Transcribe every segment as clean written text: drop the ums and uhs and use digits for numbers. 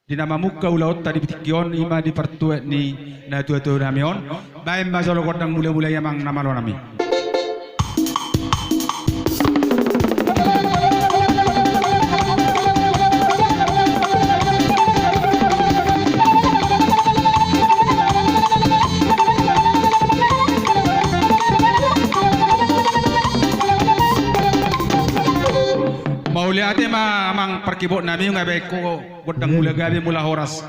dinama muka ulaut tadi bitikion ima di pertuet ni na tua namion baim masolo kodang mula-mula yamang namalo nami. Mauliate mang perkibot nami yung abe ko kodang mula gabi mula horas.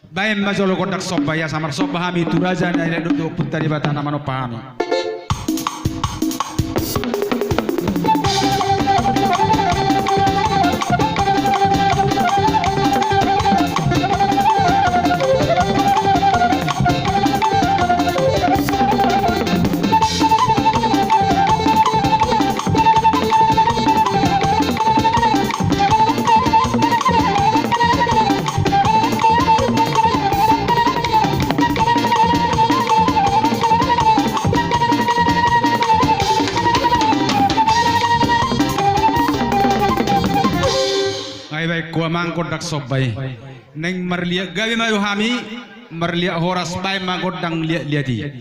Baim masolo kodak sobaya samar sobahami turaja na ina duduk punta di batana mano pahami. Kuamang kodak sobay neng marlia gabi mayu hami marlia horas bay magodang liadi.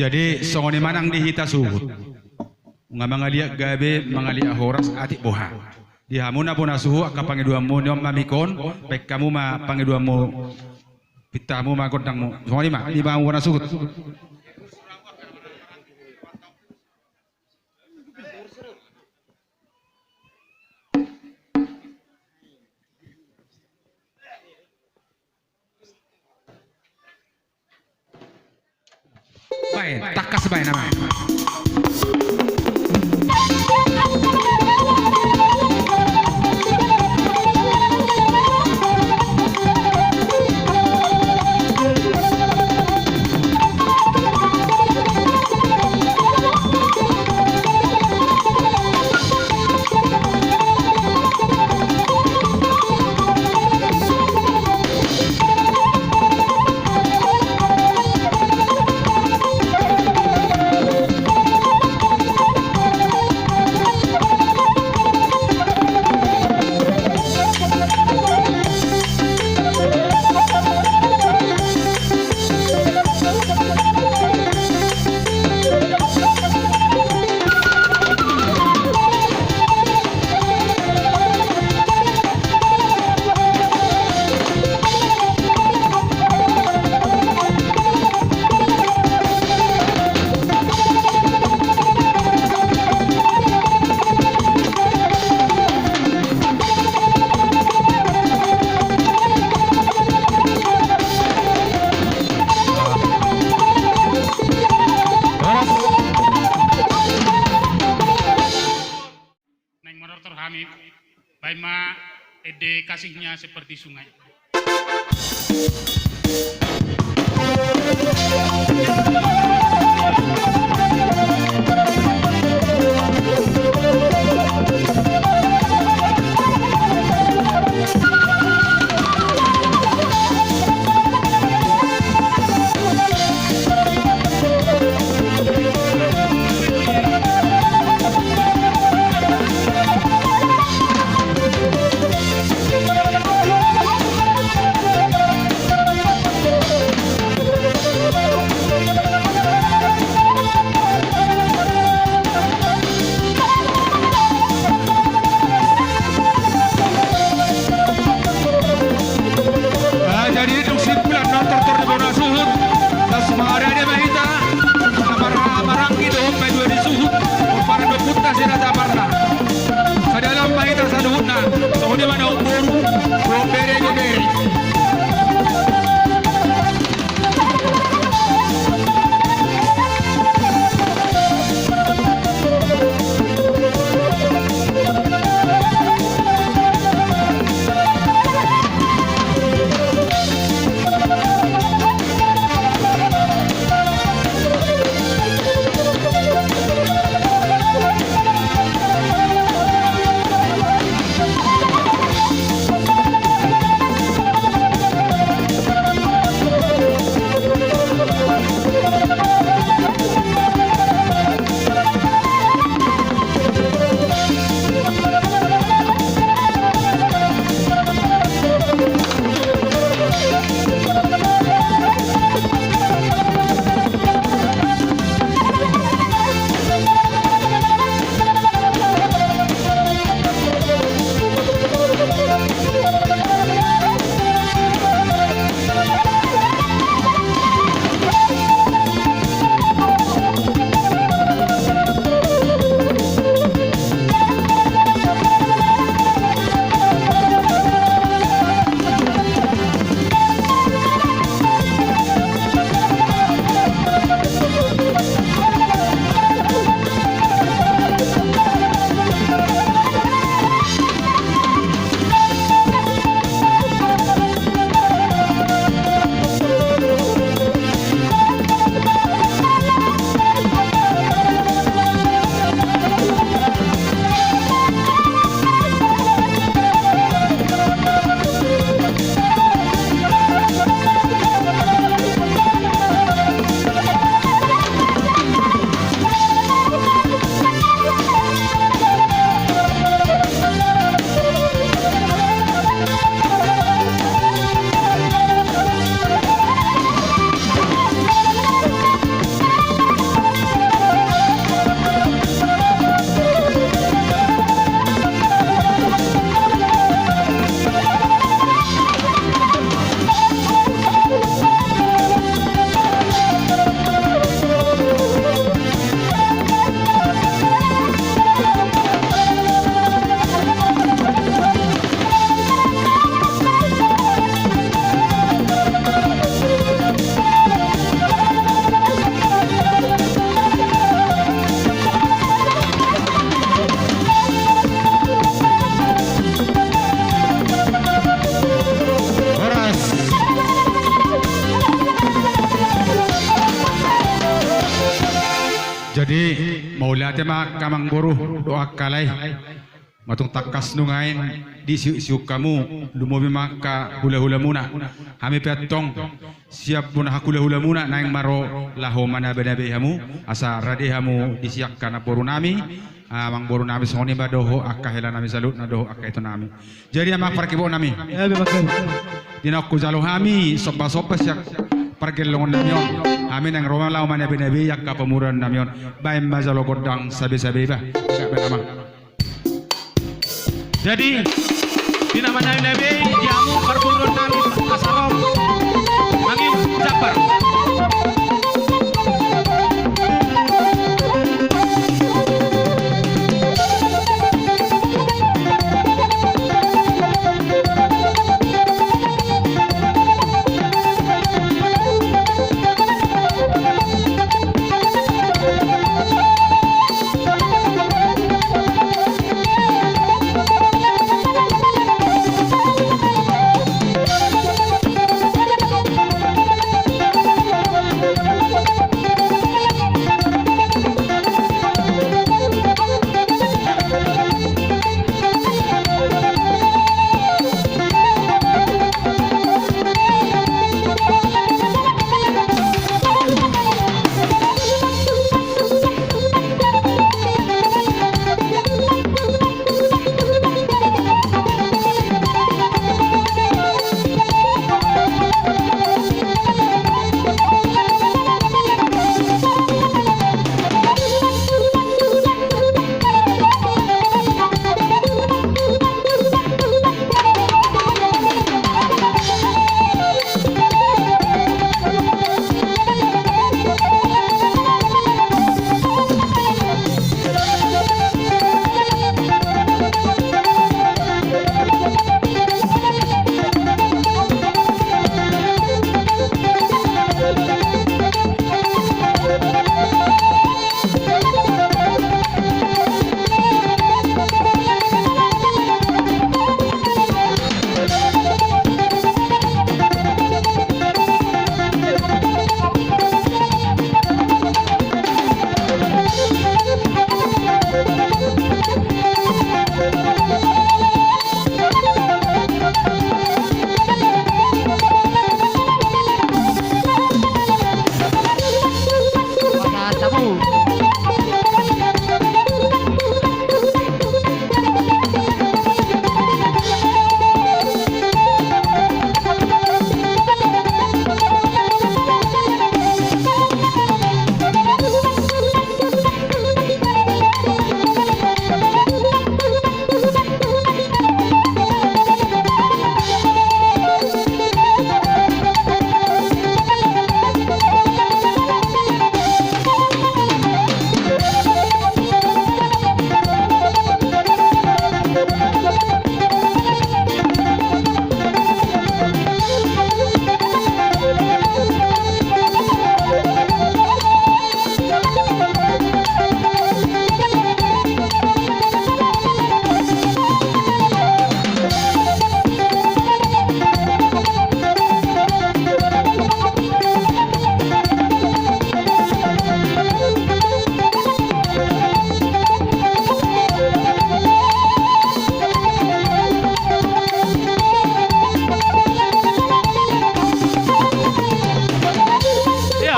Jadi songoni manang dihita suhut. Nga mangalia gabe mangalia horas ati boha. Di hamuna pun asuhu ka pangidua mo nyom mamikon baik kamu ma pangidua mo pitamu ma kodang mo. Songoni ma di ba mo na suhut. Baik, takas baik nama. Baima ede kasihnya seperti sungai. Jadi mau lihat ma kamang boru doa kalay. Matung takas nungain di siuk kamu lumobi maka hula-hula muna. Kami petong siap muna hula-hula muna naing maro laho mana benabe hamu asa rade hamu disiak kana boru nami. Mang boru nami songoni ba doho akka hela nami salut na doho akka itu nami. Jadi ama parkibo nami. Ya betul. Dina ku jalo hami sopa-sopa siak pargelongon namion. Amin ang Roma lau mana benabe yak ka pemuran namion. Baim mazalo godang sabe-sabe ba. Ka benamang. Jadi di nama Nabi jamu perburuan kami asarom angin Jakbar.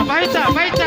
Baita, baita.